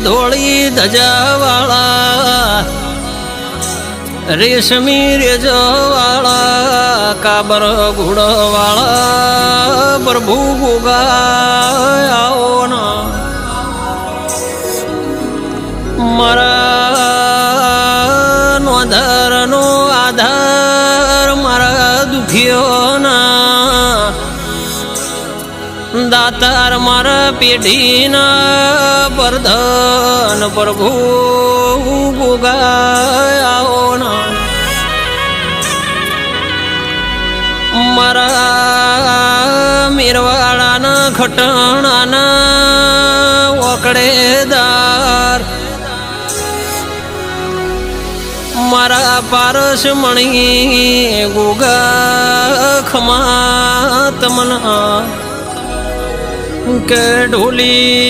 ધોળી ધજાવાળા રેશમી રેજવાળા કાબર ઘોડવાળા પ્રભુ ગોગાઓ ના મારા નોંધારનો આધાર મારા દુખીઓના દાતાર મારા પેઢીના પરધન પ્રભુ ગોગાઓ ના મારા મેરવાળાના ખટણાના ઓકળેદાર મારા પારસ મણી ગોગા ખમા તમના કે ઢોલી